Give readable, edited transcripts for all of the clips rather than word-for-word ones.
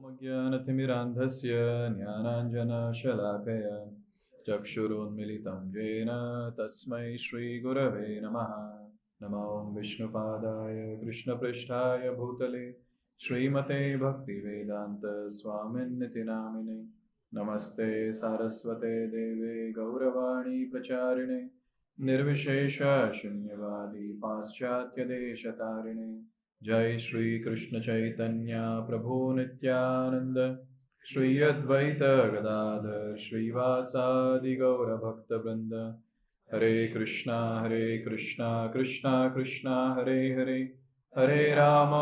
ज्ञानतिमिरान्धस्य ज्ञानाञ्जनशलाकया चक्षुरुन्मिलितं येन तस्मै श्रीगुरवे नमः। नमो विष्णुपादाय कृष्णपृष्ठाय भूतले श्रीमते भक्तिवेदान्तस्वामिन्निति नामिने। नमस्ते सारस्वते देवे गौरवाणी प्रचारिणे निर्विशेष शून्यवादी पाश्चात्यदेशतारिणे। जय श्री कृष्ण चैतन्य प्रभु नित्यानंद श्री अद्वैत गदाधर श्रीवासादि गौर भक्त वृंद। हरे कृष्णा कृष्णा कृष्णा हरे हरे, हरे Ram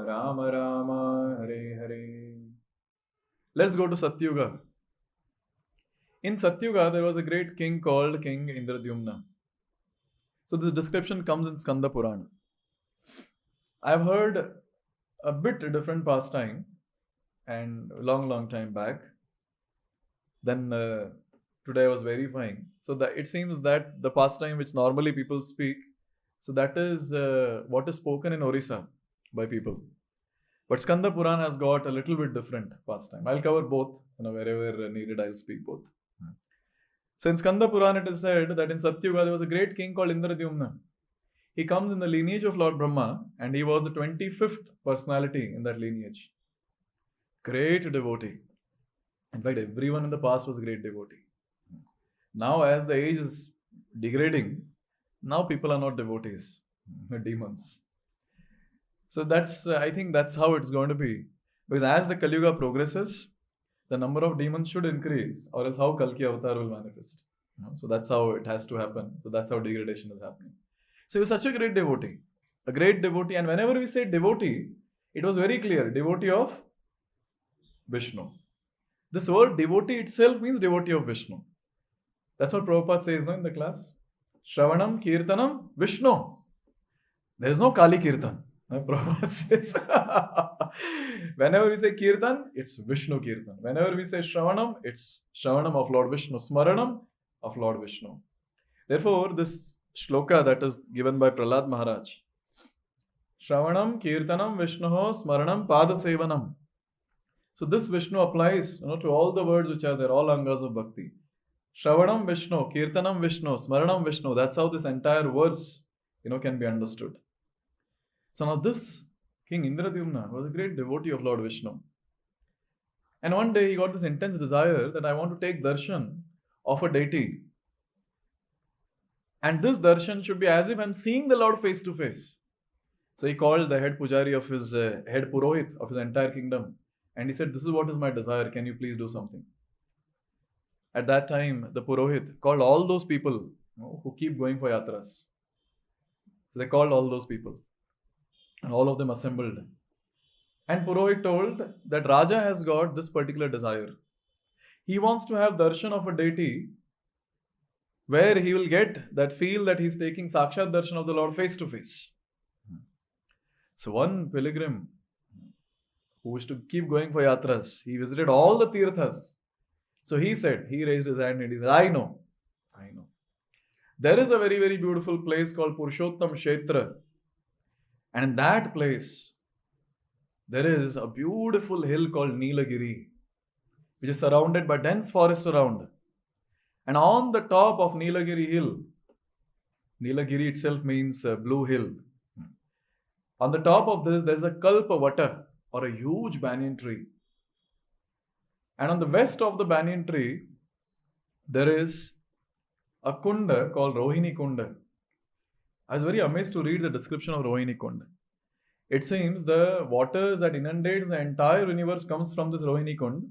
Ram Ram Hare Hare. Let's go to Satyuga. In Satyuga, there was a great king called King Indradyumna. So this description comes in Skanda Purana. I've heard a bit different pastime and long time back. Then today I was verifying. So that it seems that the pastime which normally people speak, so that is what is spoken in Orissa by people. But Skanda Purana has got a little bit different pastime. I'll cover both, wherever needed I'll speak both. So in Skanda Purana it is said that in Satyuga there was a great king called Indradyumna. He comes in the lineage of Lord Brahma and he was the 25th personality in that lineage. Great devotee. In fact, everyone in the past was a great devotee. Now as the age is degrading, now people are not devotees, they're demons. So I think that's how it's going to be. Because as the Kali Yuga progresses, the number of demons should increase, or else how Kalki Avatar will manifest. So that's how it has to happen. So that's how degradation is happening. So he was such a great devotee. And whenever we say devotee, it was very clear, devotee of Vishnu. This word devotee itself means devotee of Vishnu. That's what Prabhupada says in the class. Shravanam Kirtanam Vishnu. There is no Kali Kirtan. Prabhupada says. Whenever we say Kirtan, it's Vishnu Kirtan. Whenever we say Shravanam, it's Shravanam of Lord Vishnu. Smaranam of Lord Vishnu. Therefore, this shloka that is given by Prahlad Maharaj. Shravanam Kirtanam Vishnuho Smaranam Padasevanam. So this Vishnu applies to all the words which are there, all angas of bhakti. Shravanam Vishnu, Kirtanam Vishnu, Smaranam Vishnu. That's how this entire verse can be understood. So now this King Indradyumna was a great devotee of Lord Vishnu. And one day he got this intense desire that I want to take darshan of a deity. And this darshan should be as if I'm seeing the Lord face to face. So he called the head pujari of his head purohit of his entire kingdom. And he said, this is what is my desire. Can you please do something? At that time, the purohit called all those people who keep going for yatras. So they called all those people. And all of them assembled. And Purohit told that Raja has got this particular desire. He wants to have darshan of a deity where he will get that feel that he's taking Sakshat darshan of the Lord face to face. So one pilgrim who wished to keep going for yatras, he visited all the tirthas. So he raised his hand and he said, I know. There is a very, very beautiful place called Purushottam Kshetra. And in that place, there is a beautiful hill called Nilagiri, which is surrounded by dense forest around. And on the top of Nilagiri hill, Nilagiri itself means blue hill. On the top of this, there is a Kalpavata, or a huge banyan tree. And on the west of the banyan tree, there is a kunda called Rohini Kunda. I was very amazed to read the description of Rohini Kunda. It seems the waters that inundates the entire universe comes from this Rohini Kunda.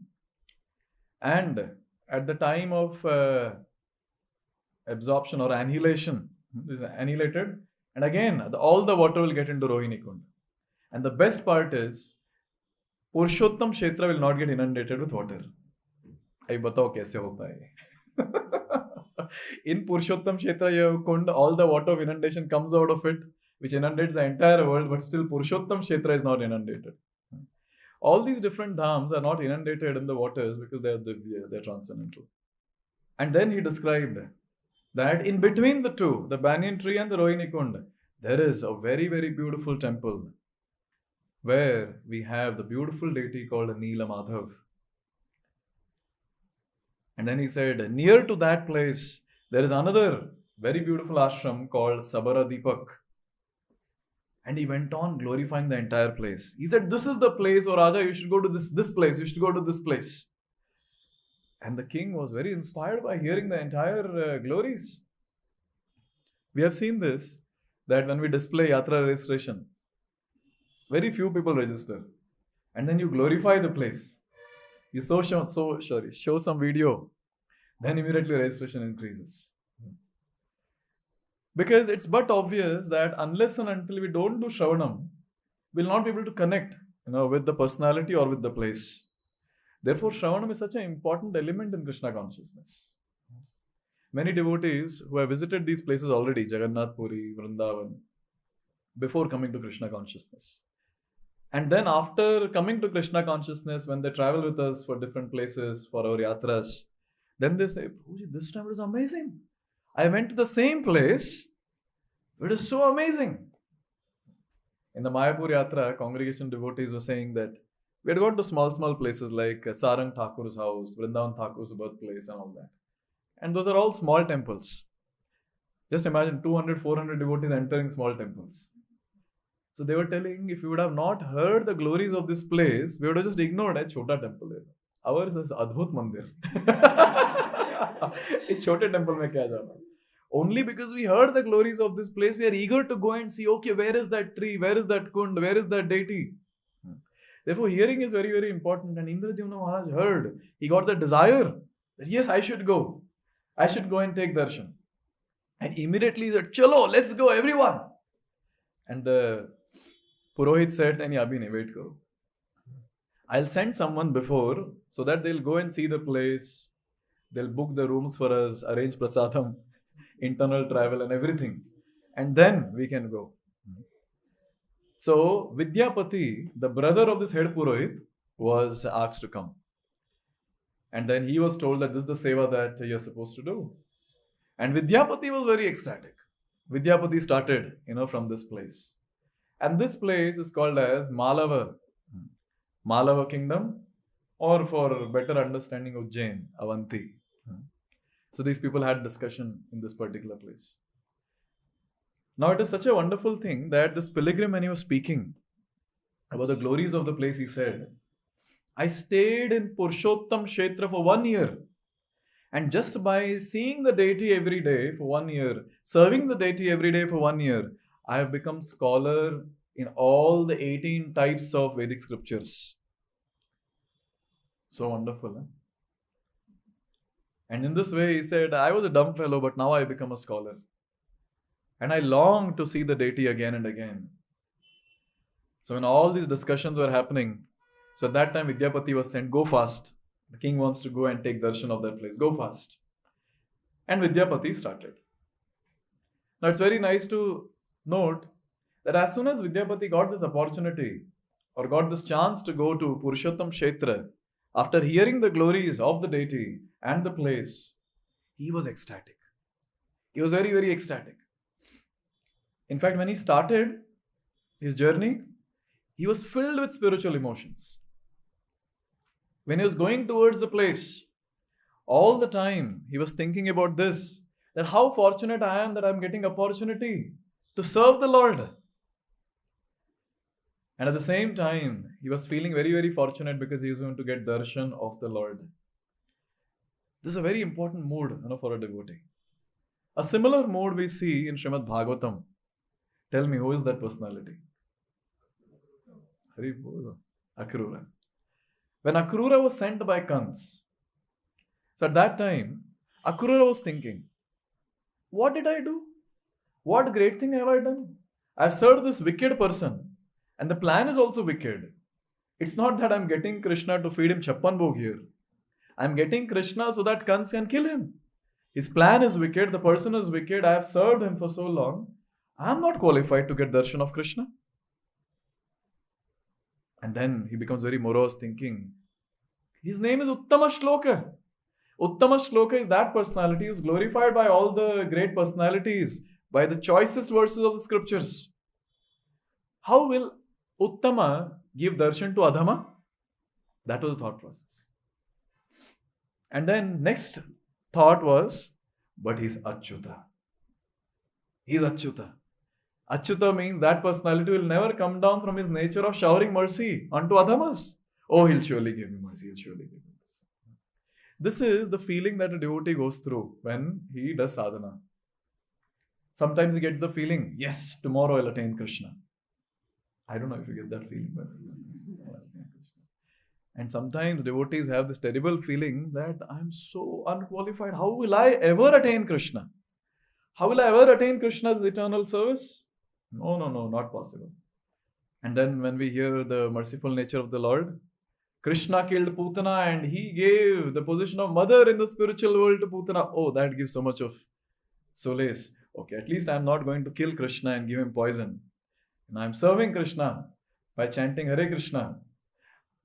And at the time of absorption or annihilation, this is annihilated. And again, all the water will get into Rohini Kunda. And the best part is, Purushottam Kshetra will not get inundated with water. I batao kaise hota hai. In Purushottam Kshetra, you have Kund, all the water of inundation comes out of it, which inundates the entire world, but still Purushottam Kshetra is not inundated. All these different dhams are not inundated in the waters because they're transcendental. And then he described that in between the two, the banyan tree and the Rohini Kund, there is a very, very beautiful temple. where we have the beautiful deity called Nil Madhav. And then he said, near to that place, there is another very beautiful ashram called Sabara Deepak. And he went on glorifying the entire place. He said, this is the place, oh Raja, you should go to this place, you should go to this place. And the king was very inspired by hearing the entire glories. We have seen this, that when we display Yatra registration, very few people register. And then you glorify the place. You show some video, then immediately registration increases. Because it's but obvious that unless and until we don't do Shravanam, we'll not be able to connect, with the personality or with the place. Therefore, Shravanam is such an important element in Krishna consciousness. Many devotees who have visited these places already, Jagannath, Puri, Vrindavan, before coming to Krishna consciousness. And then after coming to Krishna consciousness, when they travel with us for different places, for our yatras, then they say, this time it was amazing. I went to the same place. It is so amazing. In the Mayapur Yatra, congregation devotees were saying that we had gone to small places like Sarang Thakur's house, Vrindavan Thakur's birthplace and all that. And those are all small temples. Just imagine 200, 400 devotees entering small temples. So they were telling, if we would have not heard the glories of this place, we would have just ignored a chota temple. Ours is Adbhut Mandir. A chota temple mein kya jana? Only because we heard the glories of this place, we are eager to go and see, okay, where is that tree? Where is that kund? Where is that deity? Therefore, hearing is very, very important. And Indradyumna Maharaj heard. He got the desire that, yes, I should go. I should go and take darshan. And immediately he said, chalo, let's go, everyone. And the Purohit said, Abhi wait karo. I'll send someone before so that they'll go and see the place. They'll book the rooms for us, arrange prasadam, internal travel and everything. And then we can go. So Vidyapati, the brother of this head Purohit, was asked to come. And then he was told that this is the seva that you're supposed to do. And Vidyapati was very ecstatic. Vidyapati started, from this place. And this place is called as Malava kingdom, or for better understanding, Ujjain, Avanti. So these people had discussion in this particular place. Now it is such a wonderful thing that this pilgrim, when he was speaking about the glories of the place, he said, I stayed in Purushottam Kshetra for 1 year. And just by seeing the deity every day for 1 year, serving the deity every day for 1 year, I have become scholar in all the 18 types of Vedic scriptures. So wonderful. Huh? And in this way, he said, I was a dumb fellow, but now I become a scholar. And I long to see the deity again and again. So when all these discussions were happening, so at that time Vidyapati was sent, go fast. The king wants to go and take darshan of that place. Go fast. And Vidyapati started. Now it's very nice to note that as soon as Vidyapati got this opportunity or got this chance to go to Purushottam Kshetra, after hearing the glories of the deity and the place, he was ecstatic. He was very, very ecstatic. In fact, when he started his journey, he was filled with spiritual emotions. When he was going towards the place, all the time he was thinking about this, that how fortunate I am that I am getting opportunity to serve the Lord. And at the same time, he was feeling very, very fortunate because he was going to get darshan of the Lord. This is a very important mood, for a devotee. A similar mood we see in Srimad Bhagavatam. Tell me, who is that personality? Akrura. When Akrura was sent by Kans, so at that time, Akrura was thinking, what did I do? What great thing have I done? I've served this wicked person. And the plan is also wicked. It's not that I'm getting Krishna to feed him Chappan Bhog here. I'm getting Krishna so that Kans can kill him. His plan is wicked. The person is wicked. I have served him for so long. I'm not qualified to get darshan of Krishna. And then he becomes very morose, thinking, his name is Uttama Shloka. Uttama Shloka is that personality who is glorified by all the great personalities, by the choicest verses of the scriptures. How will Uttama give darshan to Adhama? That was the thought process. And then next thought was, but he's Achyuta. He's Achyuta. Achyuta means that personality will never come down from his nature of showering mercy unto Adhamas. Oh, he'll surely give me mercy. He'll surely give me mercy. This is the feeling that a devotee goes through when he does sadhana. Sometimes he gets the feeling, yes, tomorrow I'll attain Krishna. I don't know if you get that feeling, but and sometimes devotees have this terrible feeling that I'm so unqualified. How will I ever attain Krishna? How will I ever attain Krishna's eternal service? No, not possible. And then when we hear the merciful nature of the Lord, Krishna killed Putana and he gave the position of mother in the spiritual world to Putana. Oh, that gives so much of solace. Okay, at least I'm not going to kill Krishna and give him poison. And I'm serving Krishna by chanting Hare Krishna.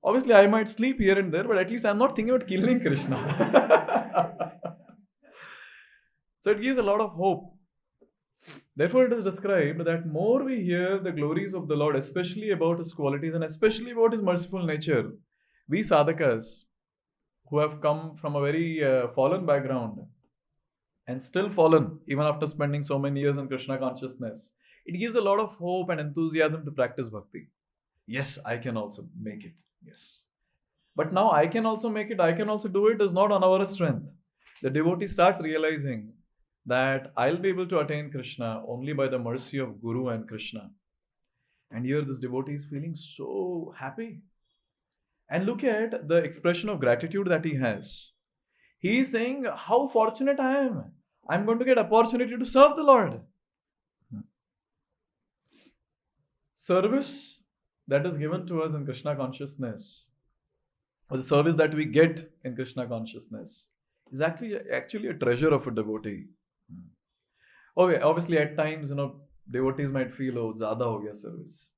Obviously, I might sleep here and there, but at least I'm not thinking about killing Krishna. So it gives a lot of hope. Therefore, it is described that more we hear the glories of the Lord, especially about His qualities and especially about His merciful nature, we sadhakas who have come from a very fallen background and still fallen even after spending so many years in Krishna consciousness, it gives a lot of hope and enthusiasm to practice bhakti. Yes, I can also make it. Yes. But now I can also make it, I can also do it is not on our strength. The devotee starts realizing that I'll be able to attain Krishna only by the mercy of Guru and Krishna. And here this devotee is feeling so happy. And look at the expression of gratitude that he has. He is saying, how fortunate I am. I'm going to get opportunity to serve the Lord. Service that is given to us in Krishna consciousness, or the service that we get in Krishna consciousness, is actually a treasure of a devotee. Okay, obviously at times, devotees might feel, oh, zyada ho gaya service.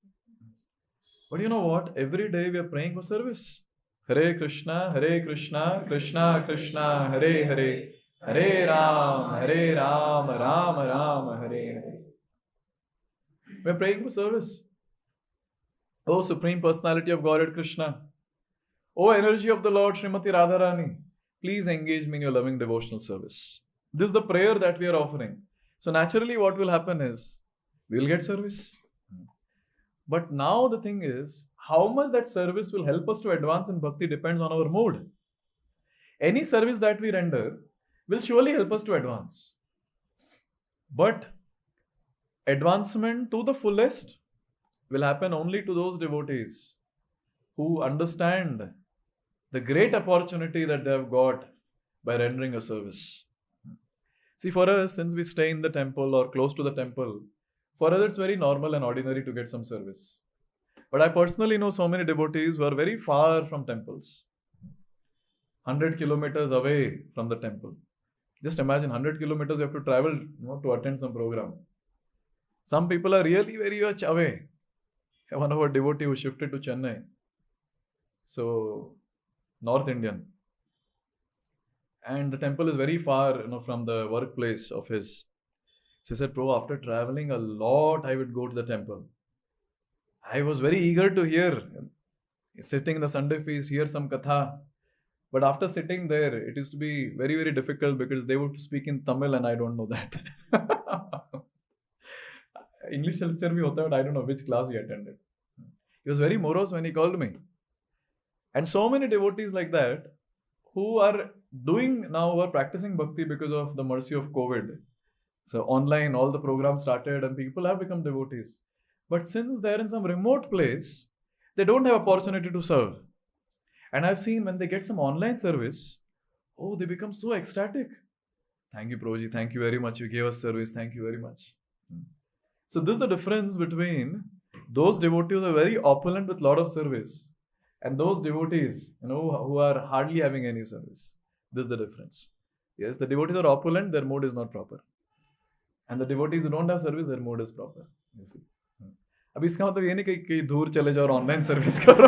But you know what? Every day we are praying for service. Hare Krishna, Krishna Krishna, Hare Hare, Hare Ram, Ram Ram, Hare Hare. We are praying for service. Oh, Supreme Personality of Godhead Krishna. Oh, energy of the Lord Srimati Radharani. Please engage me in your loving devotional service. This is the prayer that we are offering. So naturally what will happen is, we will get service. But now the thing is, how much that service will help us to advance in bhakti depends on our mood. Any service that we render will surely help us to advance. But advancement to the fullest will happen only to those devotees who understand the great opportunity that they have got by rendering a service. See, for us, since we stay in the temple or close to the temple, for us it's very normal and ordinary to get some service. But I personally know so many devotees who are very far from temples. 100 kilometers away from the temple. Just imagine 100 kilometers you have to travel to attend some program. Some people are really very much away. One of our devotees who shifted to Chennai. So, North Indian. And the temple is very far, from the workplace of his. So he said, bro, after traveling a lot, I would go to the temple. I was very eager to hear, sitting in the Sunday feast, hear some katha. But after sitting there, it used to be very, very difficult because they would speak in Tamil and I don't know that. English lecture bhi hota, but I don't know which class he attended. He was very morose when he called me. And so many devotees like that who are practicing bhakti because of the mercy of COVID. So online, all the programs started and people have become devotees. But since they're in some remote place, they don't have opportunity to serve. And I've seen when they get some online service, they become so ecstatic. Thank you, Prabhuji. Thank you very much. You gave us service. Thank you very much. So this is the difference between those devotees who are very opulent with lot of service and those devotees, who are hardly having any service. This is the difference. Yes, the devotees are opulent, their mood is not proper. And the devotees who don't have service, their mood is proper. You see. अब इसका मतलब ये नहीं कि कहीं दूर चले जाओ और ऑनलाइन सर्विस करो.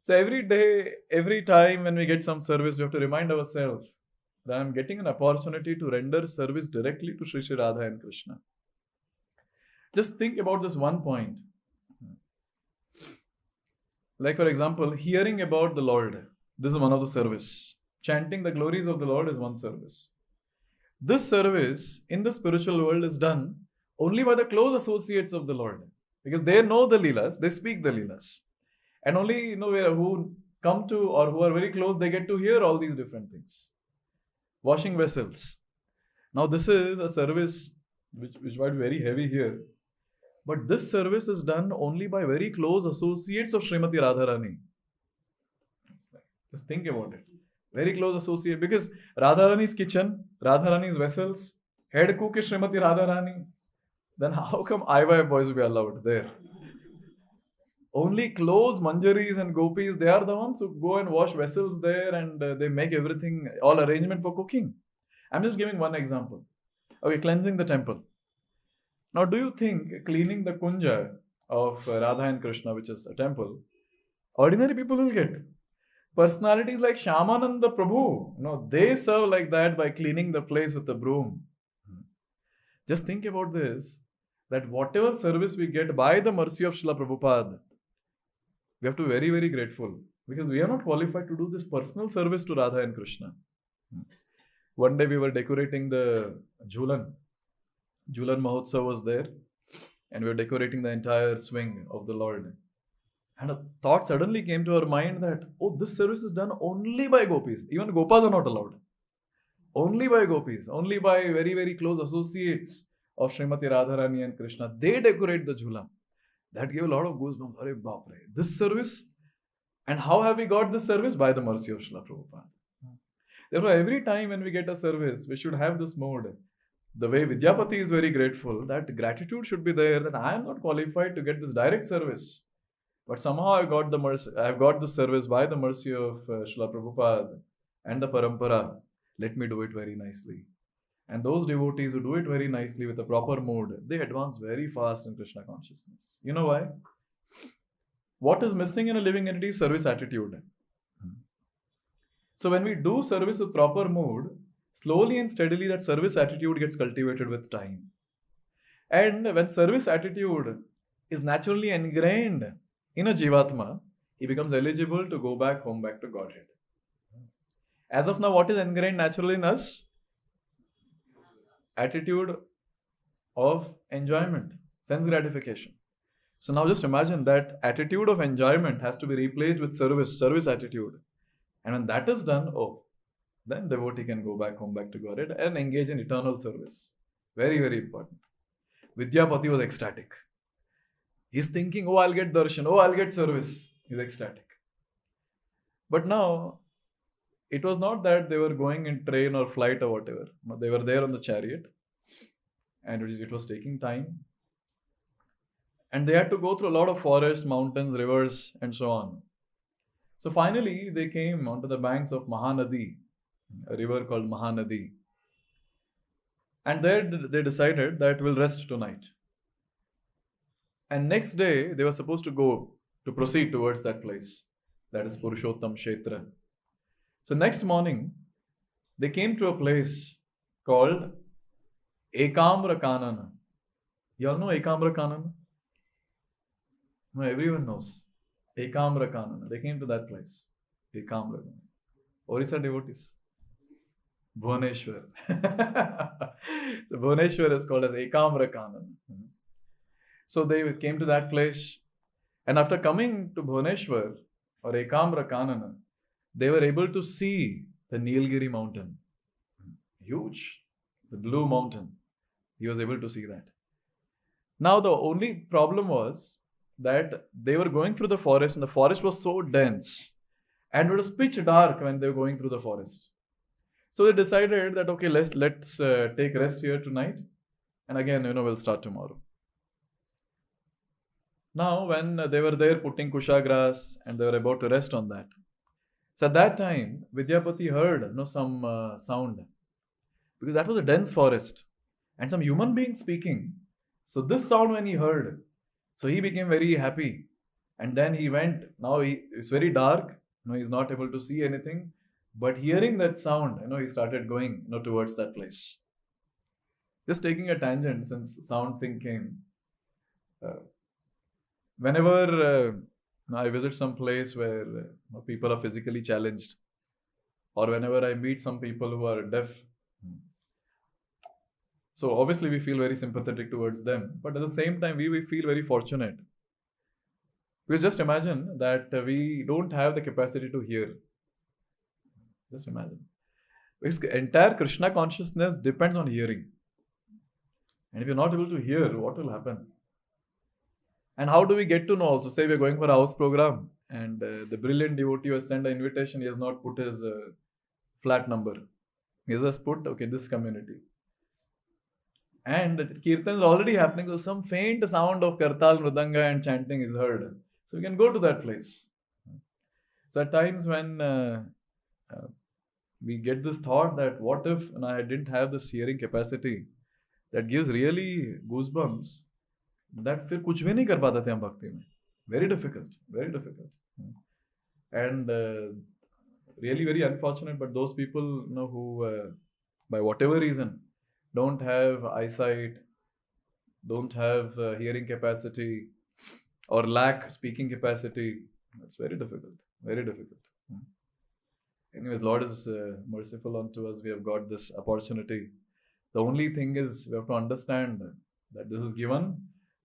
So every day, every time when we get some service, we have to remind ourselves that I'm getting an opportunity to render service directly to Sri Radha and Krishna. Just think about this one point. Like, for example, hearing about the Lord. This is one of the service. Chanting the glories of the Lord is one service. This service in the spiritual world is done only by the close associates of the Lord. Because they know the Leelas, they speak the Leelas. And only, who come to or who are very close, they get to hear all these different things. Washing vessels. Now, this is a service which might be very heavy here. But this service is done only by very close associates of Srimati Radharani. Just think about it. Very close associate. Because Radharani's kitchen, Radharani's vessels, head cook is Srimati Radharani. Then how come IY boys will be allowed there? Only close manjaris and gopis, they are the ones who go and wash vessels there, and they make everything, all arrangement for cooking. I'm just giving one example. Okay, cleansing the temple. Now, do you think cleaning the kunja of Radha and Krishna, which is a temple, ordinary people will get? Personalities like Shyamananda Prabhu, they serve like that by cleaning the place with a broom. Just think about this, that whatever service we get by the mercy of Srila Prabhupada, we have to be very, very grateful, because we are not qualified to do this personal service to Radha and Krishna. One day we were decorating the Jhulan. Jhulan Mahotsav was there, and we were decorating the entire swing of the Lord. And a thought suddenly came to our mind that, this service is done only by gopis. Even gopas are not allowed. Only by gopis, only by very, very close associates of Srimati Radharani and Krishna. They decorate the Jhula. That gave a lot of goosebumps. Arey baap re. This service. And how have we got this service? By the mercy of Srila Prabhupada. Therefore, every time when we get a service, we should have this mode. The way Vidyapati is very grateful, that gratitude should be there, that I am not qualified to get this direct service. But somehow I have got this service by the mercy of Srila Prabhupada and the Parampara. Let me do it very nicely. And those devotees who do it very nicely with a proper mood, they advance very fast in Krishna consciousness. You know why? What is missing in a living entity is service attitude. So when we do service with proper mood, slowly and steadily that service attitude gets cultivated with time. And when service attitude is naturally ingrained in a Jivatma, he becomes eligible to go back home, back to Godhead. As of now, what is ingrained naturally in us? Attitude of enjoyment, sense gratification. So now just imagine that attitude of enjoyment has to be replaced with service attitude. And when that is done, then devotee can go back home, back to Godhead and engage in eternal service. Very, very important. Vidyapati was ecstatic. He's thinking, I'll get darshan, I'll get service. He's ecstatic. But now, it was not that they were going in train or flight or whatever. They were there on the chariot, and it was taking time. And they had to go through a lot of forests, mountains, rivers, and so on. So finally, they came onto the banks of Mahanadi, a river called Mahanadi. And there they decided that we'll rest tonight. And next day, they were supposed to proceed towards that place. That is Purushottam Kshetra. So next morning, they came to a place called Ekamra Kanana. You all know Ekamra Kanana? No, everyone knows. Ekamra Kanana. They came to that place. Ekamra Kanana. Orissa devotees. Bhuvaneshwar. So Bhuvaneshwar is called as Ekamra Kanana. So they came to that place. And after coming to Bhuvaneshwar or Ekamra Kanana, they were able to see the Nilgiri mountain. Huge. The blue mountain. He was able to see that. Now the only problem was that they were going through the forest, and the forest was so dense and it was pitch dark when they were going through the forest. So they decided that, okay, let's take rest here tonight, and again, we'll start tomorrow. Now, when they were there putting kusha grass and they were about to rest on that, so at that time, Vidyapati heard some sound, because that was a dense forest and some human being speaking. So this sound when he heard, so he became very happy, and then he went. Now it's very dark. He's not able to see anything, but hearing that sound, he started going towards that place. Just taking a tangent since sound thing came. Whenever I visit some place where people are physically challenged, or whenever I meet some people who are deaf, so obviously we feel very sympathetic towards them, but at the same time we feel very fortunate. Because just imagine that we don't have the capacity to hear. Just imagine. Because entire Krishna consciousness depends on hearing. And if you're not able to hear, what will happen? And how do we get to know also? Say we're going for a house program and the brilliant devotee has sent an invitation, he has not put his flat number. He has just put, okay, this community. And Kirtan is already happening, so some faint sound of Kartal, Mridanga and chanting is heard. So we can go to that place. So at times when we get this thought that what if I didn't have this hearing capacity, that gives really goosebumps, that फिर कुछ भी नहीं कर पाते थे हम भक्ति में. Very difficult, very difficult. And really very unfortunate, but those people who by whatever reason don't have eyesight, don't have hearing capacity, or lack speaking capacity, it's very difficult, very difficult. Anyways, Lord is merciful unto us. We have got this opportunity. The only thing is we have to understand that this is given,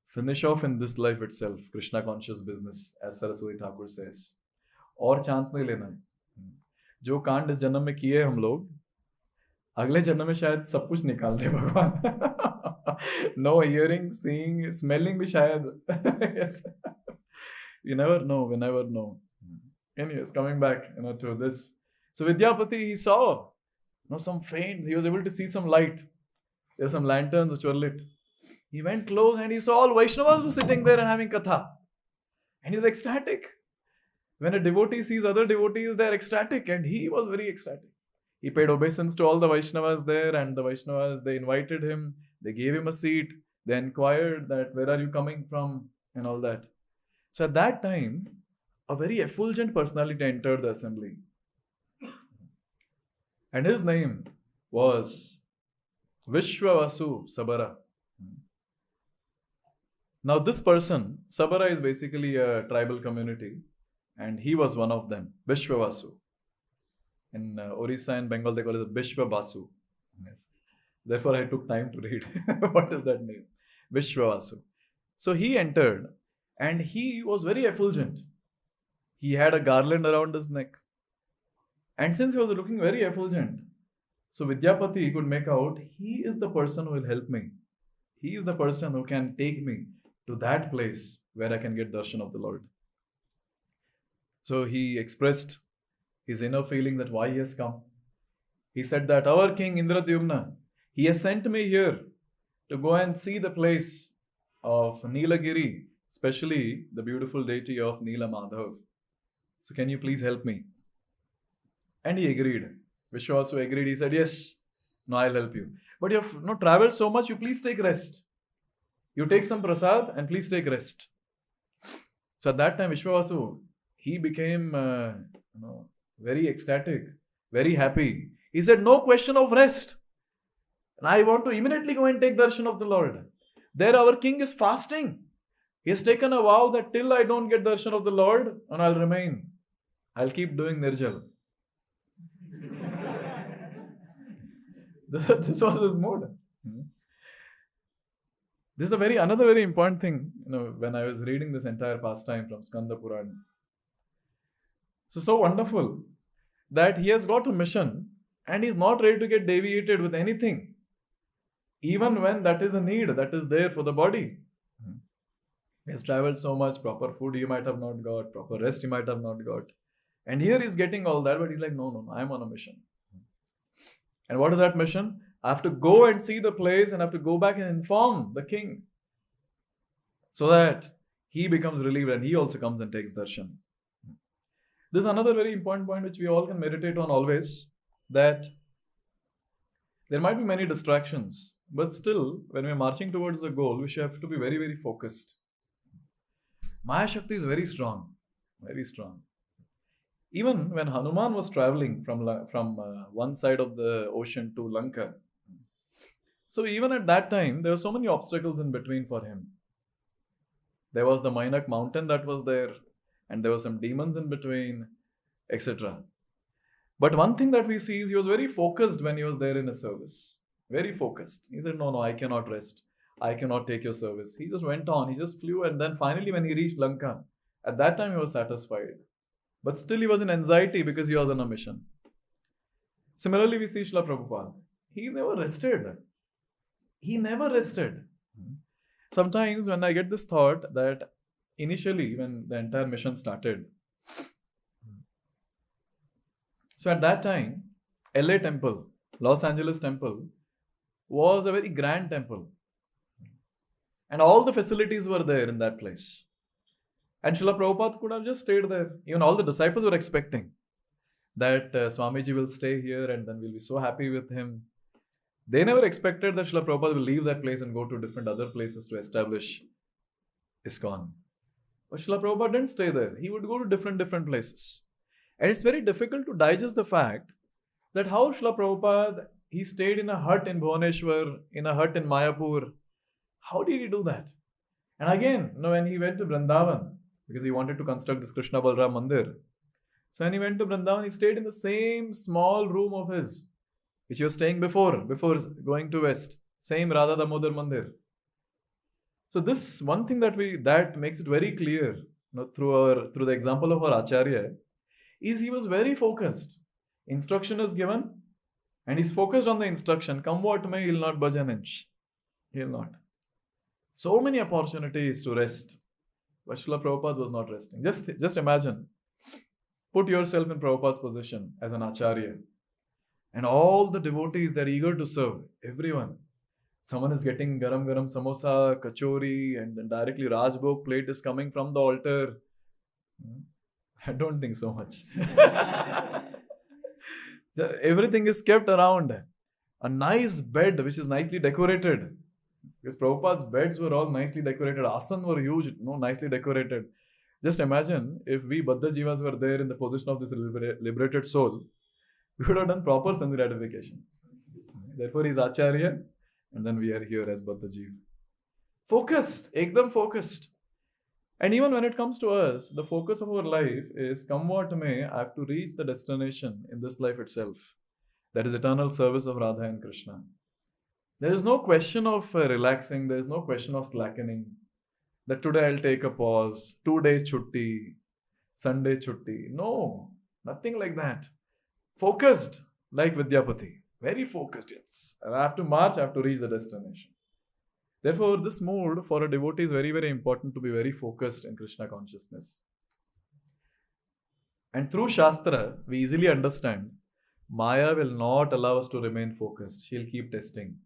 finish off in this life itself, Krishna conscious business, as Saraswati Thakur says. और chance नहीं लेना है. जो कांड इस जन्म में किए हम लोग, अगले जन्म में शायद सब कुछ निकाल दे भगवान. No hearing, seeing, smelling भी शायद. Yes. You never know, we never know. Anyways, coming back to this. So Vidyapati, he saw some faint, he was able to see some light. There were some lanterns which were lit. He went close and he saw all Vaishnavas were sitting there and having katha. And he was ecstatic. When a devotee sees other devotees, they are ecstatic, and he was very ecstatic. He paid obeisance to all the Vaishnavas there, and the Vaishnavas, they invited him, they gave him a seat, they inquired that where are you coming from and all that. So at that time, a very effulgent personality entered the assembly. And his name was Vishwavasu Sabara. Now this person, Sabara is basically a tribal community, and he was one of them, Vishwavasu. In Orissa and Bengal they call it Vishwavasu. Yes. Therefore I took time to read. What is that name? Vishwavasu. So he entered and he was very effulgent. He had a garland around his neck. And since he was looking very effulgent, so Vidyapati could make out, he is the person who will help me. He is the person who can take me to that place where I can get darshan of the Lord. So he expressed his inner feeling that why he has come. He said that our king Indradyumna, he has sent me here to go and see the place of Nilagiri, especially the beautiful deity of Nil Madhav. So can you please help me? And he agreed. Vishwavasu agreed. He said, yes, no, I'll help you. But you have not traveled so much, you please take rest. You take some prasad and please take rest. So at that time, Vishwavasu, he became very ecstatic, very happy. He said, no question of rest. And I want to immediately go and take darshan of the Lord. There our king is fasting. He has taken a vow that till I don't get darshan of the Lord, and I'll remain. I'll keep doing nirjal. This was his mood. This is another very important thing, when I was reading this entire pastime from Skanda Purana. So wonderful that he has got a mission and he's not ready to get deviated with anything. Even when that is a need that is there for the body. He has traveled so much, proper food he might have not got, proper rest he might have not got. And here he's getting all that, but he's like, no, I'm on a mission. And what is that mission? I have to go and see the place and I have to go back and inform the king. So that he becomes relieved and he also comes and takes darshan. This is another very important point which we all can meditate on always. That there might be many distractions. But still, when we are marching towards the goal, we should have to be very, very focused. Maya Shakti is very strong. Very strong. Even when Hanuman was traveling from one side of the ocean to Lanka, so even at that time, there were so many obstacles in between for him. There was the Mainak mountain that was there, and there were some demons in between, etc. But one thing that we see is he was very focused when he was there in his service. Very focused. He said, no, I cannot rest. I cannot take your service. He just went on. He just flew. And then finally, when he reached Lanka, at that time he was satisfied. But still he was in anxiety because he was on a mission. Similarly, we see Srila Prabhupada. He never rested. He never rested. Sometimes when I get this thought that initially when the entire mission started, so at that time, LA temple, Los Angeles temple, was a very grand temple. And all the facilities were there in that place. And Srila Prabhupada could have just stayed there. Even all the disciples were expecting that Swamiji will stay here and then we'll be so happy with him. They never expected that Srila Prabhupada will leave that place and go to different other places to establish ISKCON. But Srila Prabhupada didn't stay there. He would go to different places. And it's very difficult to digest the fact that how Srila Prabhupada, he stayed in a hut in Bhuvaneshwar, in a hut in Mayapur. How did he do that? And again, when he went to Vrindavan, because he wanted to construct this Krishna Balram Mandir. So when he went to Vrindavan, he stayed in the same small room of his, which he was staying before going to West. Same Radha Damodar Mandir. So this one thing that makes it very clear, through the example of our Acharya, is he was very focused. Instruction is given, and he's focused on the instruction. Come what may, he'll not budge an inch. He'll not. So many opportunities to rest. But Srila Prabhupada was not resting. Just imagine. Put yourself in Prabhupada's position as an Acharya. And all the devotees, they're eager to serve. Everyone. Someone is getting garam samosa, kachori, and then directly Rajbhog plate is coming from the altar. I don't think so much. Everything is kept around. A nice bed which is nicely decorated. Because Prabhupada's beds were all nicely decorated. Asan were huge, nicely decorated. Just imagine if we Baddha Jivas were there in the position of this liberated soul, we would have done proper sense gratification. Therefore, he's Acharya, and then we are here as Baddha Jiva. Focused, ekdam focused. And even when it comes to us, the focus of our life is, come what may, I have to reach the destination in this life itself. That is eternal service of Radha and Krishna. There is no question of relaxing. There is no question of slackening. That today I'll take a pause. 2 days chutti. Sunday chutti. No, nothing like that. Focused like Vidyapati. Very focused, yes. I have to march, I have to reach the destination. Therefore, this mood for a devotee is very, very important to be very focused in Krishna consciousness. And through Shastra, we easily understand Maya will not allow us to remain focused. She'll keep testing.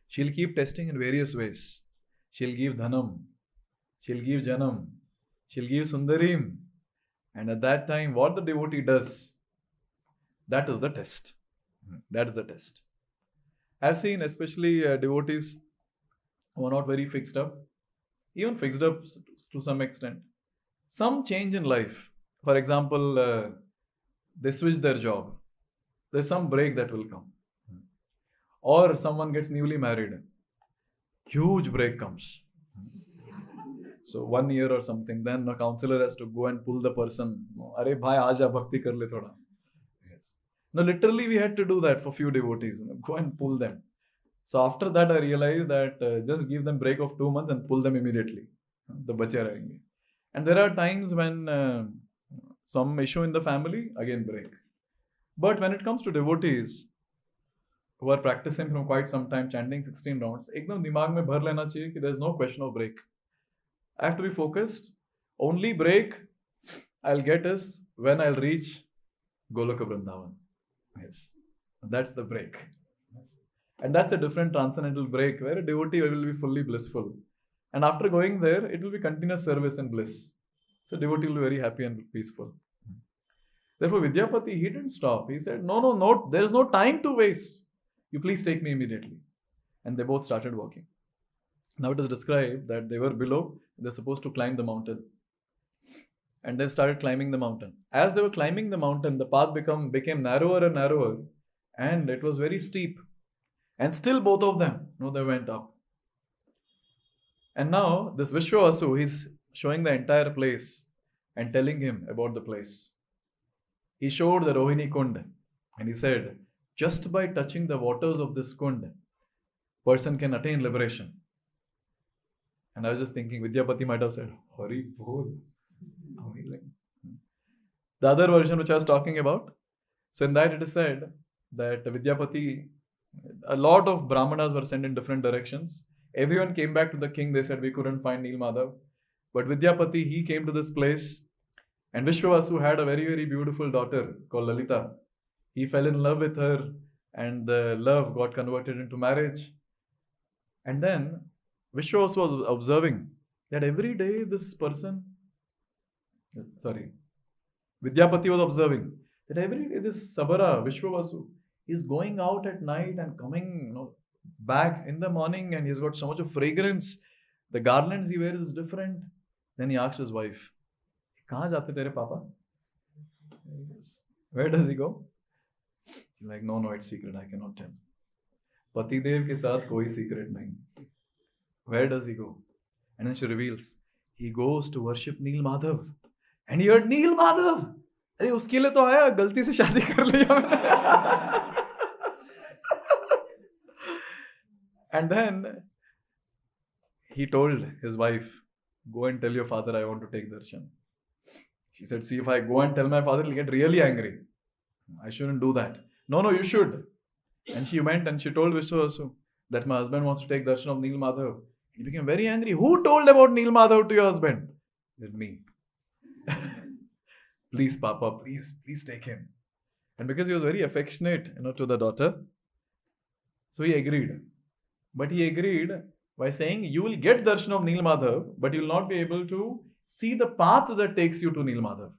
She'll keep testing in various ways. She'll give dhanam. She'll give janam. She'll give sundarim. And at that time, what the devotee does, that is the test. That is the test. I've seen especially devotees who are not very fixed up, even fixed up to some extent. Some change in life. For example, they switch their job. There's some break that will come. Or someone gets newly married. Huge break comes. So 1 year or something, then a counselor has to go and pull the person. Arey bhai, aaja bhakti kar le thoda. Yes. No, literally we had to do that for few devotees. Go and pull them. So after that I realized that just give them break of 2 months and pull them immediately. The bache rahenge. And there are times when some issue in the family, again break. But when it comes to devotees who are practicing from quite some time, chanting 16 rounds, ekdam dimag mein bhar lena chahiye ki there is no question of break. I have to be focused. Only break I'll get is when I'll reach Goloka Vrindavan. Yes. That's the break. And that's a different transcendental break where a devotee will be fully blissful. And after going there, it will be continuous service and bliss. So devotee will be very happy and peaceful. Therefore, Vidyapati, he didn't stop. He said, no, there is no time to waste. You please take me immediately. And they both started walking. Now it is described that they were below, they're supposed to climb the mountain. And they started climbing the mountain. As they were climbing the mountain, the path became narrower and narrower. And it was very steep. And still both of them, they went up. And now this Vishwavasu, he's showing the entire place and telling him about the place. He showed the Rohini Kund and he said, just by touching the waters of this Kund, person can attain liberation. And I was just thinking, Vidyapati might have said, Hari Bol. Amazing. The other version which I was talking about, so in that it is said that Vidyapati, a lot of Brahmanas were sent in different directions. Everyone came back to the king. They said, we couldn't find Nil Madhav. But Vidyapati, he came to this place. And Vishwavasu had a very, very beautiful daughter called Lalita. He fell in love with her and the love got converted into marriage. And then Vishwavasu was observing that every day this person, Vidyapati was observing that every day this Sabara, Vishwavasu, is going out at night and coming back in the morning, and he's got so much of fragrance. The garlands he wears is different. Then he asked his wife, "Kahan jate tere papa?" Where does he go? She's like, no, it's secret. I cannot tell. Pati Dev ke saath koi secret nahi. Where does he go? And then she reveals, he goes to worship Nil Madhav. And he heard Nil Madhav. अरे उसके लिए तो आया, गलती से शादी कर लिया मैंने. And then he told his wife, go and tell your father I want to take darshan. She said, see, if I go and tell my father, he'll get really angry. I shouldn't do that. No, you should. And she went and she told Vishwavasu that my husband wants to take darshan of Nil Madhav. He became very angry. Who told about Nil Madhav to your husband? He said, me. Please, Papa, please take him. And because he was very affectionate, to the daughter, so he agreed. But he agreed by saying, you will get darshan of Nil Madhav, but you will not be able to see the path that takes you to Nil Madhav.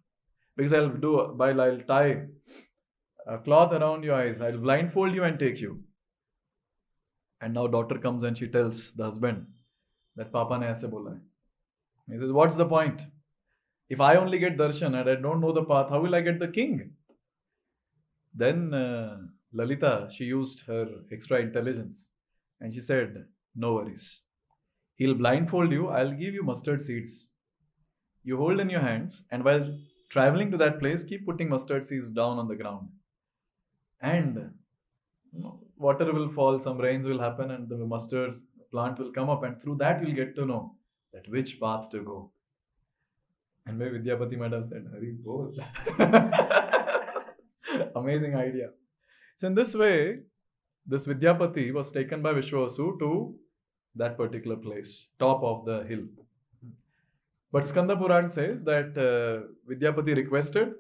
Because I'll tie a cloth around your eyes, I'll blindfold you and take you. And now daughter comes and she tells the husband that Papa ne aise bola hai. He says, what's the point? If I only get darshan and I don't know the path, how will I get the king? Then Lalita, she used her extra intelligence and she said, no worries. He'll blindfold you. I'll give you mustard seeds. You hold in your hands, and while traveling to that place, keep putting mustard seeds down on the ground. And water will fall, some rains will happen, and the mustard plant will come up, and through that you'll get to know that which path to go. And maybe Vidyapati might have said, Hari Bol. Amazing idea. So in this way, this Vidyapati was taken by Vishwavasu to that particular place, top of the hill. But Skanda Purana says that Vidyapati requested,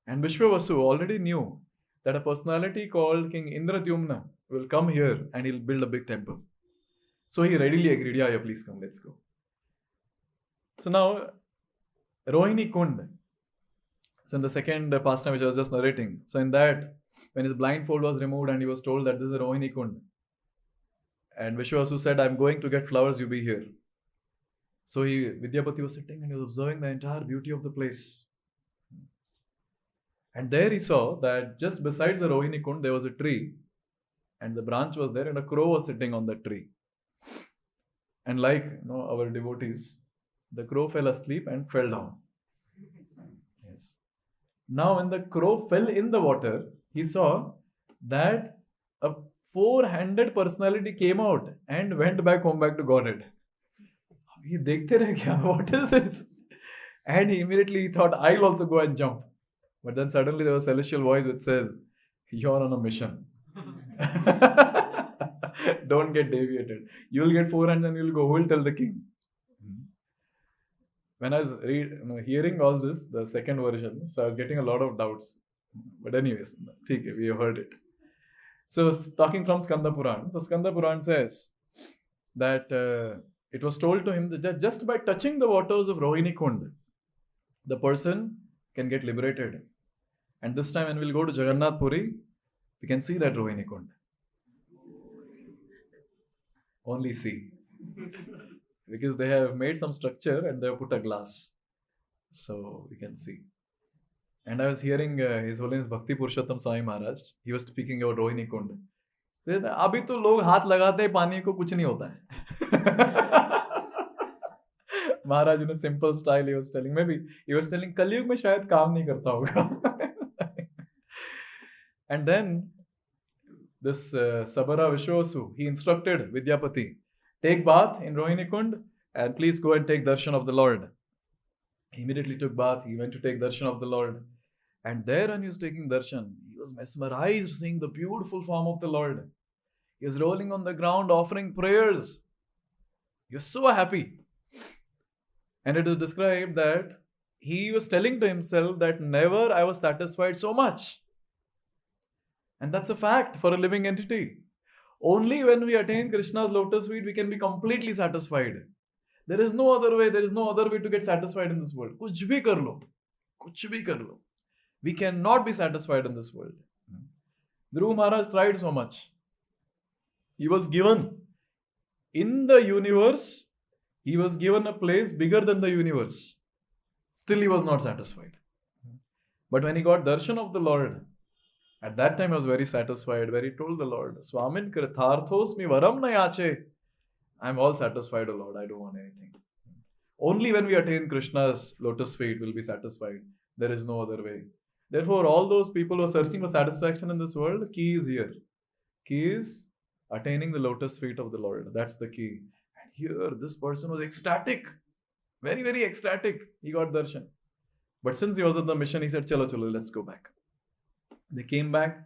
and Vishwavasu already knew that a personality called King Indradyumna will come here and he'll build a big temple. So he readily agreed, yeah, please come, let's go. So now, Rohini Kund. So in the second pastime which I was just narrating, so in that, when his blindfold was removed and he was told that this is a Rohini Kund, and Vishwavasu said, I'm going to get flowers, you be here. So Vidyapati was sitting and he was observing the entire beauty of the place. And there he saw that just besides the Rohini Kund, there was a tree. And the branch was there and a crow was sitting on that tree. And like our devotees, the crow fell asleep and fell down. Yes. Now when the crow fell in the water, he saw that a four-handed personality came out and went back home, back to Godhead. He dekhte rahe kya? What is this? And he immediately thought, I'll also go and jump. But then suddenly there was a celestial voice which says, you're on a mission. Don't get deviated. You'll get 4 hands and you'll go. Who will tell the king? When I was hearing all this, the second version, so I was getting a lot of doubts. But anyways, we have heard it. So talking from Skanda Purana. So Skanda Purana says that it was told to him that just by touching the waters of Rohini Kund, the person can get liberated. And this time when we'll go to Jagannath Puri, we can see that Rohini Kund. Only see. Because they have made some structure and they have put a glass. So we can see. And I was hearing His Holiness Bhakti Purushottam Swami Maharaj. He was speaking about Rohini Kund. अभी तो लोग हाथ लगाते हैं पानी को कुछ नहीं होता है. Maharaj in a simple style he was telling. Maybe he was telling Kalyug mein shayad kaam nahi karta hoga. And then this Sabara Vishwavasu, he instructed Vidyapati, take bath in Rohini Kund and please go and take darshan of the Lord. He immediately took bath. He went to take darshan of the Lord. And there when he was taking darshan, he was mesmerized seeing the beautiful form of the Lord. He was rolling on the ground offering prayers. He was so happy. And it is described that he was telling to himself that never I was satisfied so much. And that's a fact for a living entity. Only when we attain Krishna's lotus feet, we can be completely satisfied. There is no other way. There is no other way to get satisfied in this world. Kuch bhi kar lo. Kuch bhi kar lo. We cannot be satisfied in this world. Dhruv Maharaj tried so much. He was given in the universe, he was given a place bigger than the universe. Still he was not satisfied. But when he got darshan of the Lord, at that time he was very satisfied, where he told the Lord, Swamin kritharthos mi varam na yache. I am all satisfied, O Lord. I don't want anything. Only when we attain Krishna's lotus feet will be satisfied. There is no other way. Therefore, all those people who are searching for satisfaction in this world, key is here. Key is attaining the lotus feet of the Lord. That's the key. And here, this person was ecstatic. Very, very ecstatic. He got darshan. But since he was on the mission, he said, Chalo, chalo, let's go back. They came back.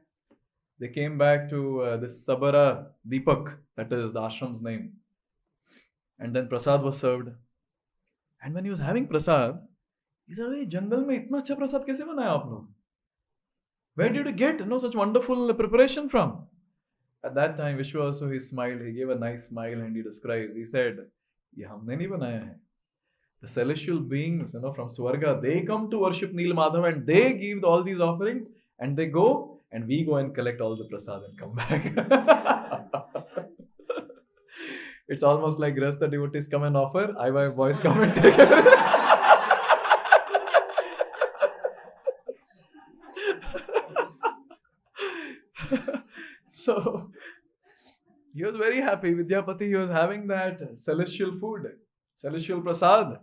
They came back to this Sabara Deepak. That is the ashram's name. And then prasad was served. And when he was having prasad, he said, hey, jungle mein itna acha prasad kaise banaya aap log? Where did you get such wonderful preparation from? At that time, Vishwavasu, he smiled. He gave a nice smile and he describes. He said, ye humne nahi banaya hai. The celestial beings, from Swarga, they come to worship Nil Madhav and they give all these offerings and they go and we go and collect all the prasad and come back. It's almost like rest the devotees come and offer, I my boys come and take it. So, he was very happy. Vidyapati, he was having that celestial food, celestial prasad.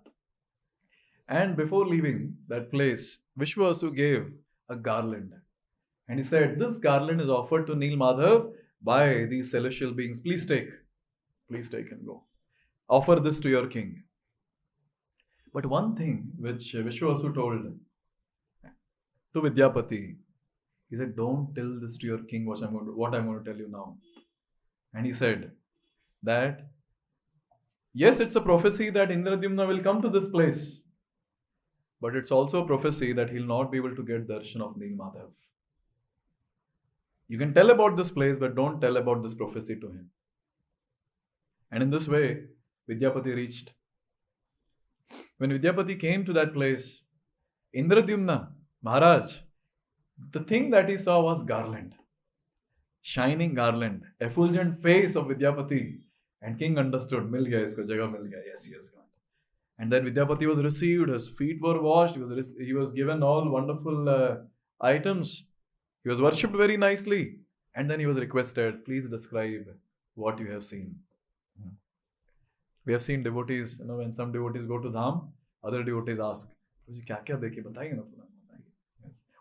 And before leaving that place, Vishwavasu gave a garland. And he said, this garland is offered to Nil Madhav by these celestial beings. Please take and go. Offer this to your king. But one thing which Vishwavasu told to Vidyapati, he said, don't tell this to your king what I'm going to tell you now. And he said that, yes, it's a prophecy that Indradyumna will come to this place. But it's also a prophecy that he'll not be able to get darshan of Nil Madhav. You can tell about this place, but don't tell about this prophecy to him. And in this way, Vidyapati reached. When Vidyapati came to that place, Indradyumna, Maharaj, the thing that he saw was garland. Shining garland. Effulgent face of Vidyapati. And king understood, mil gaya isko, jagah mil gaya. Yes, he has gone. And then Vidyapati was received, his feet were washed, he was given all wonderful items. He was worshipped very nicely. And then he was requested, please describe what you have seen. We have seen devotees, when some devotees go to Dham, other devotees ask, kya dekhe, bataiye na pura.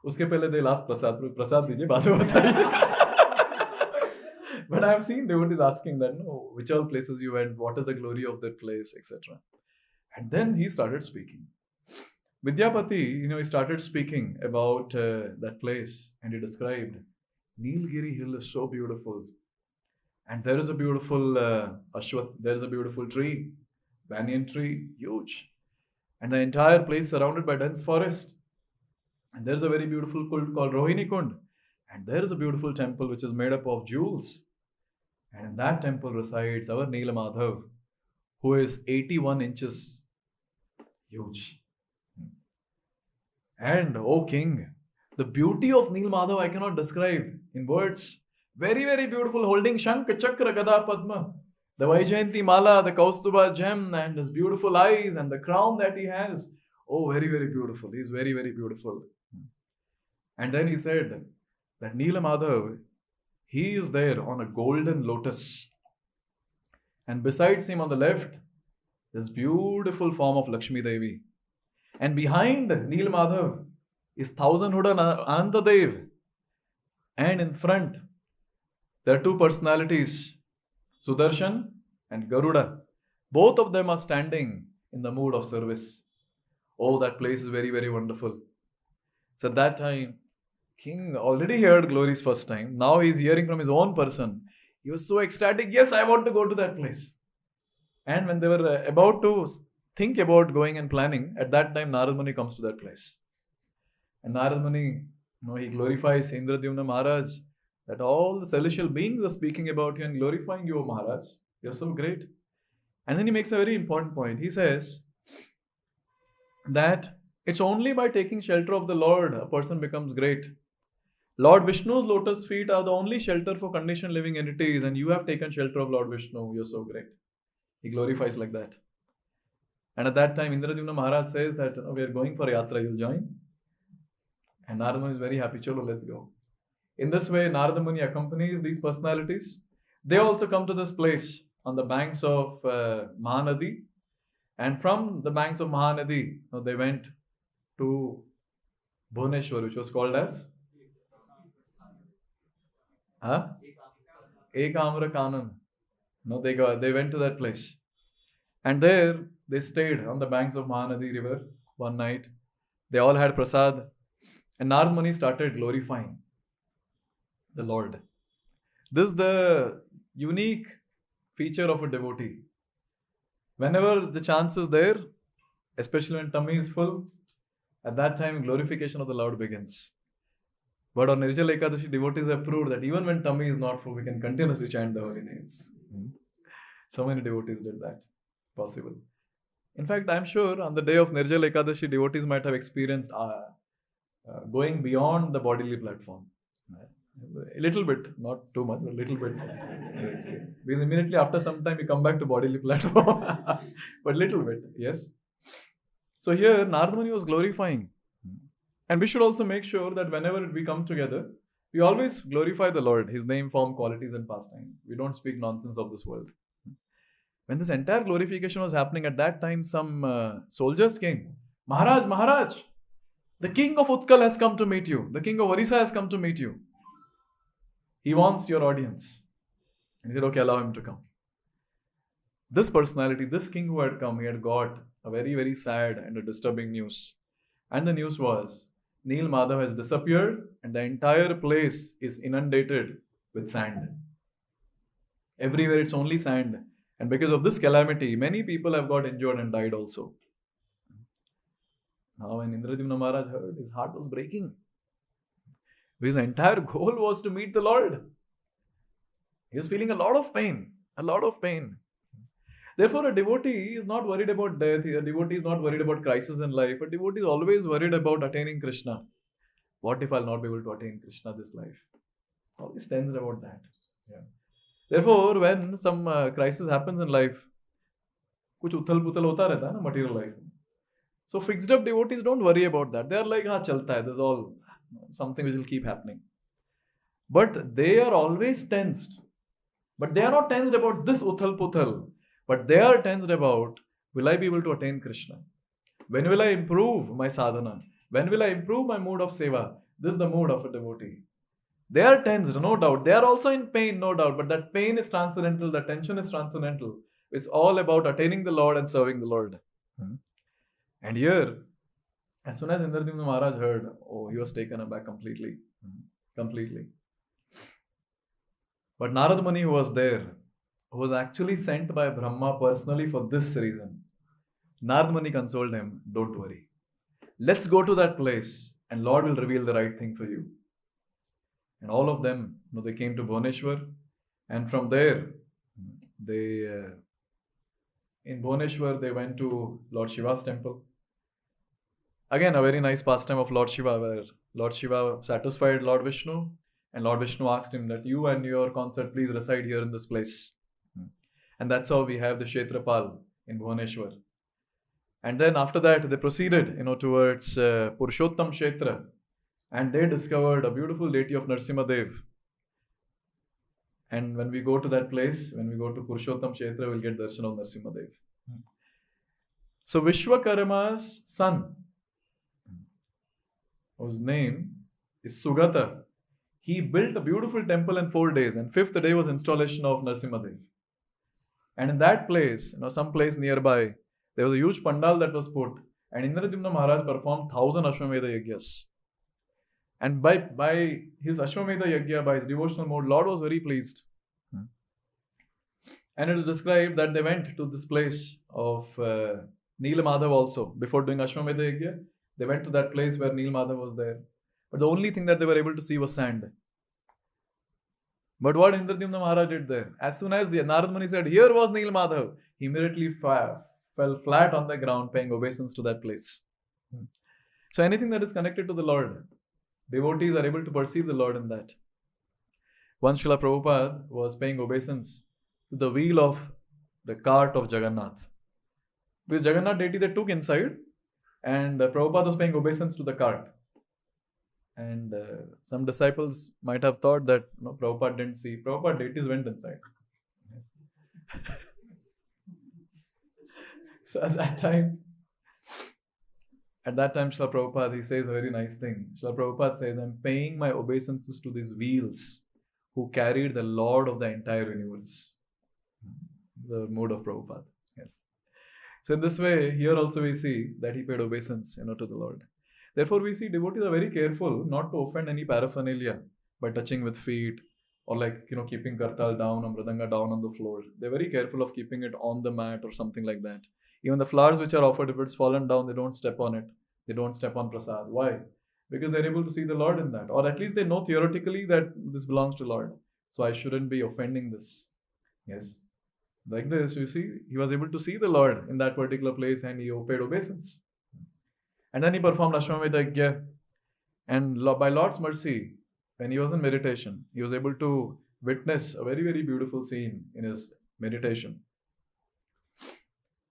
Uske pehle they'll ask prasad dijiye, baad mein bataiye. But I have seen devotees asking that, which all places you went, what is the glory of that place, etc. And then he started speaking. Vidyapati, he started speaking about that place, and he described, Nilgiri hill is so beautiful. And there is a beautiful there is a beautiful tree, banyan tree, huge. And the entire place surrounded by dense forest. And there is a very beautiful kund called Rohini Kund. And there is a beautiful temple which is made up of jewels. And in that temple resides our Nil Madhav, who is 81 inches huge. And, O king, the beauty of Nil Madhav I cannot describe in words. Very, very beautiful, holding Shankh, Chakra, Gada, Padma. The Vaijayanti Mala, the Kaustuba gem, and his beautiful eyes and the crown that he has. Oh, very, very beautiful. He is very, very beautiful. And then he said that Nil Madhav, he is there on a golden lotus. And besides him on the left, this beautiful form of Lakshmi Devi. And behind Nil Madhav is thousand-hooded Anantadev. And in front, there are two personalities, Sudarshan and Garuda. Both of them are standing in the mood of service. Oh, that place is very, very wonderful. So at that time, King already heard glories first time. Now he is hearing from his own person. He was so ecstatic. Yes, I want to go to that place. And when they were about to think about going and planning, at that time Narad Muni comes to that place. And Narad Muni, he glorifies Indradyumna Maharaj, that all the celestial beings are speaking about you and glorifying you, O Maharaj. You're so great. And then he makes a very important point. He says that it's only by taking shelter of the Lord a person becomes great. Lord Vishnu's lotus feet are the only shelter for conditioned living entities, and you have taken shelter of Lord Vishnu. You're so great. He glorifies like that. And at that time, Indradyumna Maharaj says that we are going for Yatra, you'll join. And Narada Muni is very happy. Chalo, let's go. In this way, Narada Muni accompanies these personalities. They also come to this place on the banks of Mahanadi. And from the banks of Mahanadi, they went to Bhubaneswar, which was called as Ekamra Kanan. They went to that place. And there they stayed on the banks of Mahanadi river one night. They all had prasad. And Narad Muni started glorifying the Lord. This is the unique feature of a devotee. Whenever the chance is there, especially when tummy is full, at that time glorification of the Lord begins. But on Nirjala Ekadashi, devotees have proved that even when tummy is not full, we can continuously chant the holy names. So many devotees did that. Possible. In fact, I'm sure on the day of Nirjala Ekadashi, devotees might have experienced going beyond the bodily platform. A little bit, not too much, but a little bit. Because immediately after some time, you come back to bodily platform. But little bit, yes. So here, Narad Muni was glorifying. And we should also make sure that whenever we come together, we always glorify the Lord, His name, form, qualities, and pastimes. We don't speak nonsense of this world. When this entire glorification was happening, at that time, some soldiers came. Maharaj, Maharaj, the king of Utkal has come to meet you. The king of Orissa has come to meet you. He wants your audience. And he said, okay, allow him to come. This personality, this king who had come, he had got a very, very sad and a disturbing news. And the news was, Nil Madhav has disappeared and the entire place is inundated with sand. Everywhere it's only sand. And because of this calamity, many people have got injured and died also. Now when Indradyumna Maharaj heard, his heart was breaking. His entire goal was to meet the Lord. He was feeling a lot of pain. A lot of pain. Therefore, a devotee is not worried about death. A devotee is not worried about crisis in life. A devotee is always worried about attaining Krishna. What if I'll not be able to attain Krishna this life? Always tensed about that. Yeah. Therefore, when some crisis happens in life, kuch uthal-puthal hota rehta hai na, material life. So fixed up devotees don't worry about that. They are like, chalta hai, there's all something which will keep happening. But they are always tensed. But they are not tensed about this uthal-puthal. But they are tensed about, will I be able to attain Krishna? When will I improve my sadhana? When will I improve my mood of seva? This is the mood of a devotee. They are tensed, no doubt. They are also in pain, no doubt. But that pain is transcendental. The tension is transcendental. It's all about attaining the Lord and serving the Lord. And here, as soon as Indradyumna Maharaj heard, he was taken aback completely. Completely. But Narad Muni, who was there, who was actually sent by Brahma personally for this reason, Narad Muni consoled him, don't worry. Let's go to that place and Lord will reveal the right thing for you. And all of them, they came to Bhubaneswar, and from there, in Bhubaneswar, they went to Lord Shiva's temple. Again, a very nice pastime of Lord Shiva, where Lord Shiva satisfied Lord Vishnu, and Lord Vishnu asked him that you and your consort please reside here in this place. And that's how we have the Kshetrapal in Bhubaneswar. And then after that, they proceeded, towards Purushottam Kshetra. And they discovered a beautiful deity of Narsimhadev. And when we go to that place, when we go to Purushottam Kshetra, we'll get darshan of Narsimhadev. So Vishwakarma's son, whose name is Sugata, he built a beautiful temple in 4 days, and 5th day was installation of Narasimhadev. And in that place, some place nearby, there was a huge pandal that was put, and Indradyumna Maharaj performed 1,000 Ashwamedha Yagyas. And by his Ashwamedha Yagya, by his devotional mode, Lord was very pleased. And it is described that they went to this place of Nil Madhav also. Before doing Ashwamedha Yagya, they went to that place where Nil Madhav was there. But the only thing that they were able to see was sand. But what Indradyumna Maharaj did there, as soon as the Narad Muni said, here was Nil Madhav, he immediately fell flat on the ground paying obeisance to that place. So anything that is connected to the Lord, devotees are able to perceive the Lord in that. Once Srila Prabhupada was paying obeisance to the wheel of the cart of Jagannath. Because Jagannath deity they took inside, and Prabhupada was paying obeisance to the cart. And some disciples might have thought that Prabhupada didn't see. Prabhupada deities went inside. Yes. So at that time, Srila Prabhupada, he says a very nice thing. Srila Prabhupada says, I'm paying my obeisances to these wheels who carried the Lord of the entire universe. The mode of Prabhupada. Yes. So in this way, here also we see that he paid obeisance, to the Lord. Therefore, we see devotees are very careful not to offend any paraphernalia by touching with feet or keeping kartal down or mridanga down on the floor. They're very careful of keeping it on the mat or something like that. Even the flowers which are offered, if it's fallen down, they don't step on it. They don't step on prasad. Why? Because they're able to see the Lord in that. Or at least they know theoretically that this belongs to Lord. So I shouldn't be offending this. Yes. Like this, you see, he was able to see the Lord in that particular place and he paid obeisance. And then he performed Ashwamedha Yagya. And by Lord's mercy, when he was in meditation, he was able to witness a very, very beautiful scene in his meditation,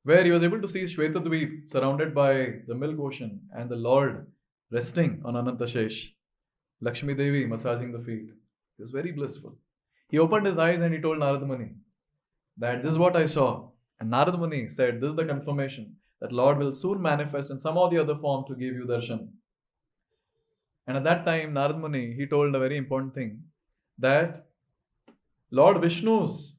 where he was able to see Shvetadweep surrounded by the milk ocean and the Lord resting on Anantashesh, Lakshmi Devi massaging the feet. He was very blissful. He opened his eyes and he told Narad Muni that this is what I saw. And Narad Muni said, this is the confirmation that Lord will soon manifest in some or the other form to give you darshan. And at that time, Narad Muni, he told a very important thing, that Lord Vishnu's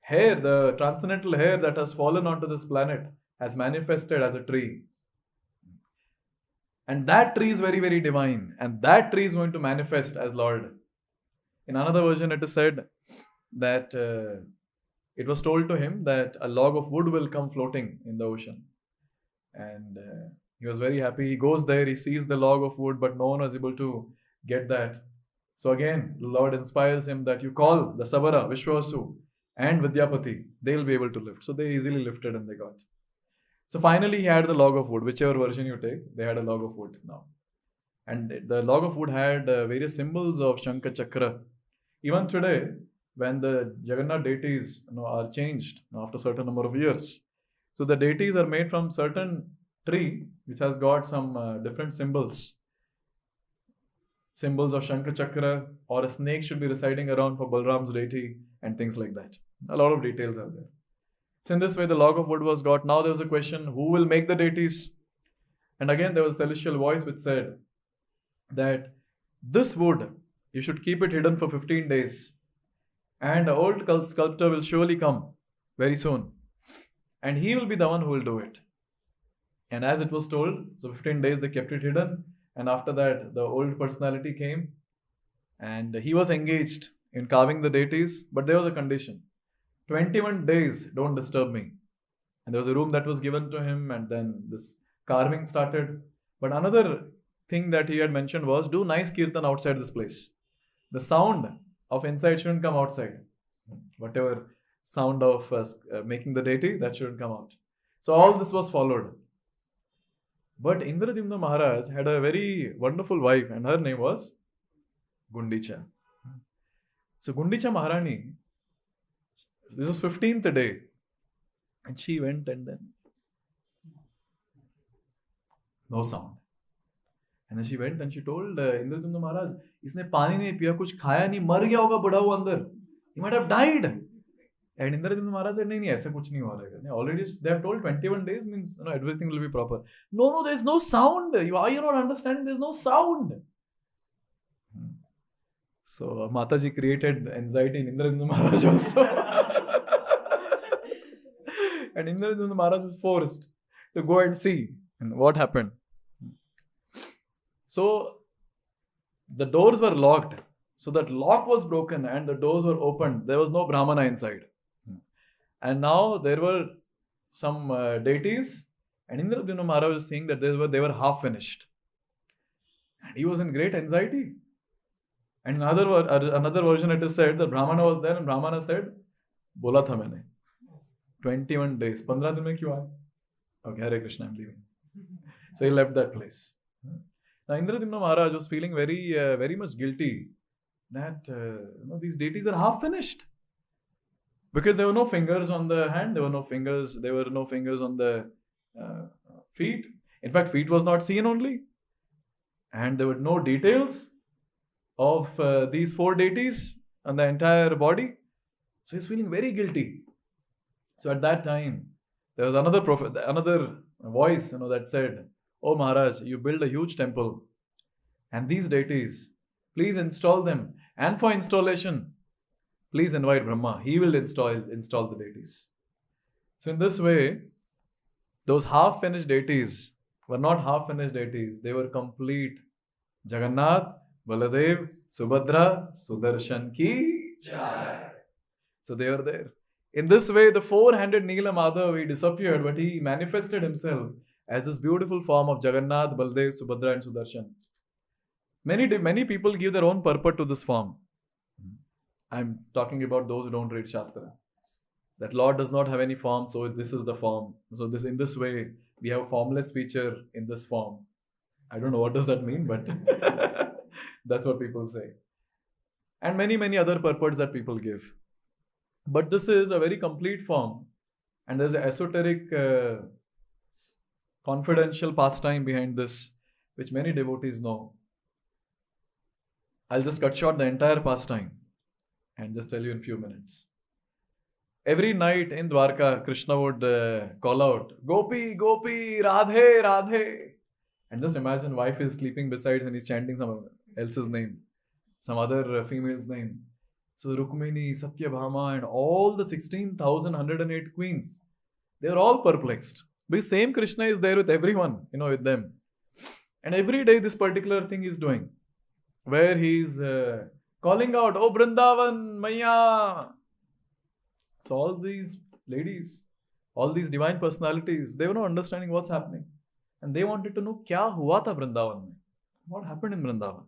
hair, the transcendental hair that has fallen onto this planet, has manifested as a tree. And that tree is very, very divine. And that tree is going to manifest as Lord. In another version, it is said that it was told to him that a log of wood will come floating in the ocean. And he was very happy. He goes there, he sees the log of wood, but no one was able to get that. So again, the Lord inspires him that you call the Sabara, Vishwavasu, and Vidyapati. They'll be able to lift. So they easily lifted and they got. So finally, he had the log of wood. Whichever version you take, they had a log of wood now. And the log of wood had various symbols of Shankha Chakra. Even today, when the Jagannath deities are changed after a certain number of years, so the deities are made from certain tree which has got some different symbols of Shankha Chakra, or a snake should be residing around for Balram's deity and things like that. A lot of details are there. So in this way, the log of wood was got. Now there was a question, who will make the deities? And again, there was a celestial voice which said that this wood, you should keep it hidden for 15 days. And the old sculptor will surely come very soon. And he will be the one who will do it. And as it was told, so 15 days they kept it hidden. And after that, the old personality came. And he was engaged in carving the deities. But there was a condition. 21 days, don't disturb me. And there was a room that was given to him. And then this carving started. But another thing that he had mentioned was, do nice kirtan outside this place. The sound of inside shouldn't come outside. Whatever sound of making the deity, that shouldn't come out. So all this was followed. But Indradyumna Maharaj had a very wonderful wife, and her name was Gundicha. So Gundicha Maharani, this was 15th day, and she went and then no sound. And then she went and she told Indradyumna Maharaj, इसने पानी नहीं पिया, कुछ खाया नहीं, मर गया होगा बुढ़ा वो अंदर. He might have died. And Indradyumna Maharaj said, "नहीं ऐसा कुछ नहीं हो रहा है. Already they have told 21 days means everything will be proper." No, there's no sound. Why are you not understanding? There's no sound. So Mataji created anxiety in Indradyumna Maharaj also. And Indradyumna Maharaj was forced to go and see what happened. So the doors were locked. So that lock was broken and the doors were opened. There was no Brahmana inside. And now there were some deities, and Indradyumna Maharaj was saying that they were half finished. And he was in great anxiety. And another version it is said that Brahmana was there and Brahmana said, "Bola tha maine. 21 days. 15 din mein kyun aaya?" Okay, Hare Krishna, I'm leaving. So he left that place. Now Indradyumna Maharaj was feeling very, very much guilty that these deities are half finished. Because there were no fingers on the hand, there were no fingers on the feet. In fact, feet was not seen only. And there were no details of these 4 deities on the entire body. So he's feeling very guilty. So at that time, there was another voice that said, "Oh Maharaj, you build a huge temple. And these deities, please install them. And for installation, please invite Brahma. He will install the deities." So in this way, those half-finished deities were not half-finished deities. They were complete. Jagannath, Baladev, Subhadra, Sudarshan ki jai. So they were there. In this way, the 4-handed Nil Madhav, he disappeared, but he manifested himself as this beautiful form of Jagannath, Baladev, Subhadra and Sudarshan. Many people give their own purport to this form. I'm talking about those who don't read Shastra. That Lord does not have any form, so this is the form. So in this way, we have a formless feature in this form. I don't know what does that mean, but that's what people say. And many other purports that people give. But this is a very complete form. And there's an esoteric, confidential pastime behind this, which many devotees know. I'll just cut short the entire pastime and just tell you in a few minutes. Every night in Dwarka, Krishna would call out, "Gopi, Gopi, Radhe, Radhe." And just imagine wife is sleeping beside and he's chanting some else's name, some other female's name. So Rukmini, Satyabhama and all the 16,108 queens, they are all perplexed. Because same Krishna is there with everyone, with them. And every day this particular thing he's doing, where he's calling out, "Oh Vrindavan, Maya." So all these ladies, all these divine personalities, they were not understanding what's happening. And they wanted to know, kya hua tha Vrindavan mein? What happened in Vrindavan?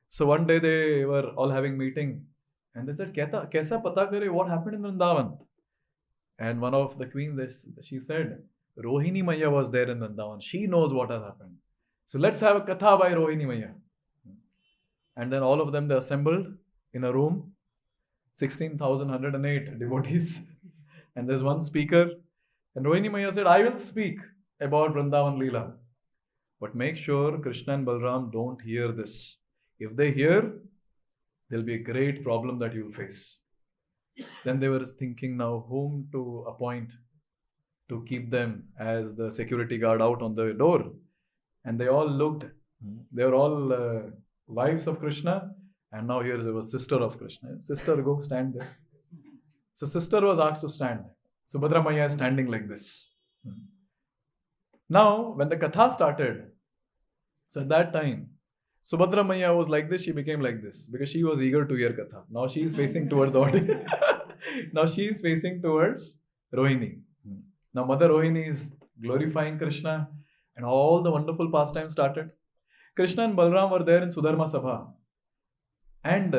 So one day they were all having meeting and they said, "Kaisa pata kare what happened in Vrindavan?" And one of the queens, she said, "Rohini Maya was there in Vrindavan. She knows what has happened. So let's have a katha by Rohini Maya." And then all of them, they assembled in a room, 16,108 devotees. And there's one speaker. And Rohini Maya said, "I will speak about Vrindavan Leela. But make sure Krishna and Balram don't hear this. If they hear, there'll be a great problem that you'll face." Then they were thinking now whom to appoint to keep them as the security guard out on the door. And they all looked. They were all wives of Krishna, and now here there was sister of Krishna. "Sister, go stand there." So sister was asked to stand. Subhadra Maya is standing like this. Now, when the katha started, so at that time, Subhadra Maya was like this, she became like this, because she was eager to hear katha. Now she is facing towards the audience. Now she is facing towards Rohini. Now Mother Rohini is glorifying Krishna, and all the wonderful pastimes started. Krishna and Balram were there in Sudharma Sabha. And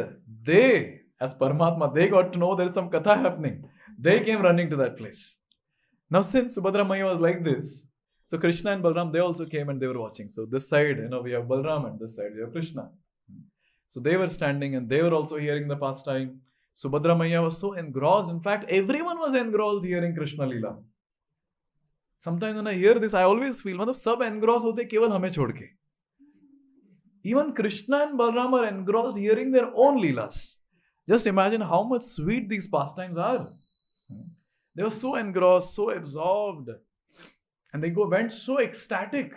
they, as Paramatma, they got to know there is some katha happening. They came running to that place. Now since Subhadra Maya was like this, so Krishna and Balram, they also came and they were watching. So this side, we have Balram, and this side we have Krishna. So they were standing and they were also hearing the pastime. Subhadra Maya was so engrossed. In fact, everyone was engrossed hearing Krishna Leela. Sometimes when I hear this, I always feel, sab engrossed hote keval hame chhod ke. Even Krishna and Balram are engrossed hearing their own Leelas. Just imagine how much sweet these pastimes are. They were so engrossed, so absorbed. And they went so ecstatic.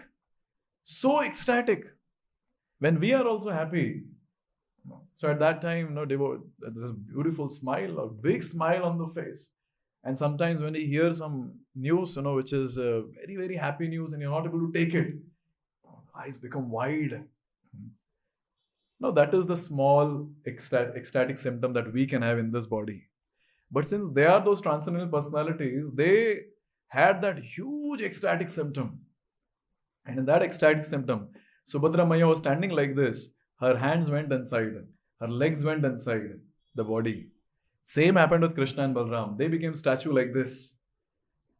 So ecstatic. When we are also happy. So at that time, there's a beautiful smile, a big smile on the face. And sometimes when you hear some news, which is very, very happy news and you're not able to take it, eyes become wide. No, that is the small ecstatic symptom that we can have in this body. But since they are those transcendental personalities, they had that huge ecstatic symptom. And in that ecstatic symptom, Subhadra Maya was standing like this. Her hands went inside. Her legs went inside the body. Same happened with Krishna and Balram. They became statue like this.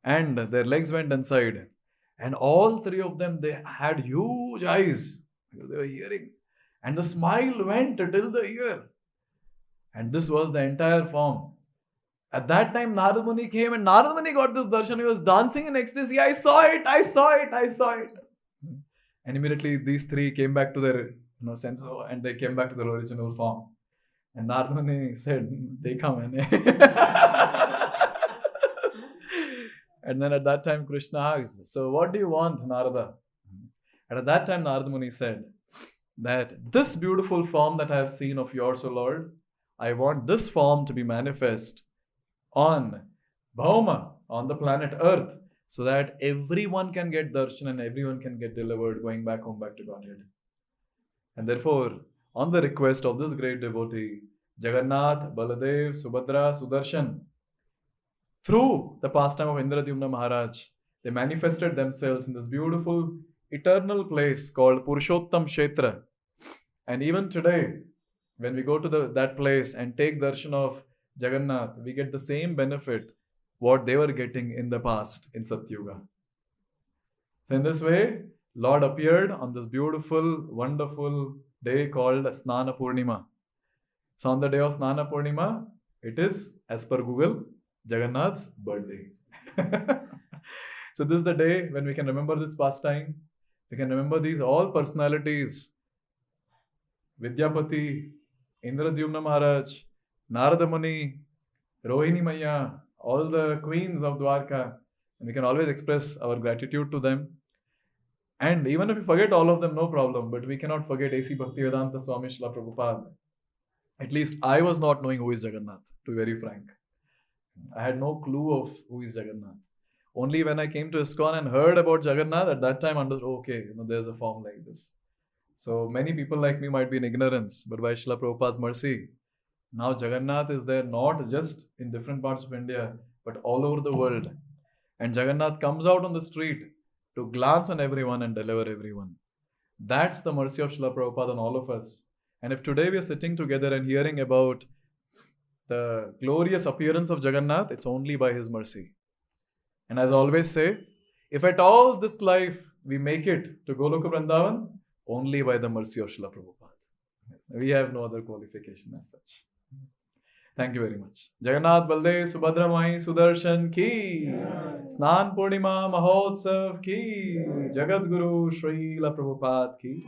And their legs went inside. And all three of them, they had huge eyes. Because they were hearing. And the smile went till the ear. And this was the entire form. At that time, Narad Muni came and Narad Muni got this darshan. He was dancing in ecstasy. I saw it, I saw it, I saw it. And immediately these three came back to their sense and they came back to their original form. And Narad Muni said, Dekha maine. And then at that time, Krishna asked, so what do you want, Narada? And at that time, Narad Muni said that this beautiful form that I have seen of yours, O Lord, I want this form to be manifest on Bhauma, on the planet Earth, so that everyone can get darshan and everyone can get delivered, going back home, back to Godhead. And therefore, on the request of this great devotee, Jagannath, Baladev, Subhadra, Sudarshan, through the pastime of Indradyumna Maharaj, they manifested themselves in this beautiful eternal place called Purushottam Kshetra. And even today, when we go to that place and take darshan of Jagannath, we get the same benefit what they were getting in the past in Satyuga. So in this way, Lord appeared on this beautiful, wonderful day called Skanda Purnima. So on the day of Skanda Purnima, it is, as per Google, Jagannath's birthday. So this is the day when we can remember this pastime. We can remember these all personalities. Vidyapati, Indradyumna Maharaj, Narada Muni, Rohini Maya, all the queens of Dwarka. And we can always express our gratitude to them. And even if we forget all of them, no problem. But we cannot forget A.C. Bhaktivedanta Swami Srila Prabhupada. At least I was not knowing who is Jagannath, to be very frank. I had no clue of who is Jagannath. Only when I came to ISKCON and heard about Jagannath, at that time I understood, okay, there's a form like this. So many people like me might be in ignorance, but by Srila Prabhupada's mercy, now Jagannath is there not just in different parts of India, but all over the world. And Jagannath comes out on the street to glance on everyone and deliver everyone. That's the mercy of Srila Prabhupada on all of us. And if today we are sitting together and hearing about the glorious appearance of Jagannath, it's only by his mercy. And as I always say, if at all this life we make it to Goloka Vrindavan, only by the mercy of Srila Prabhupada. We have no other qualification as such. Thank you very much. Jagannath Baldev Subhadra Mai Sudarshan ki, Snan Purnima Mahotsav ki, Jagat Guru Srila Prabhupada ki.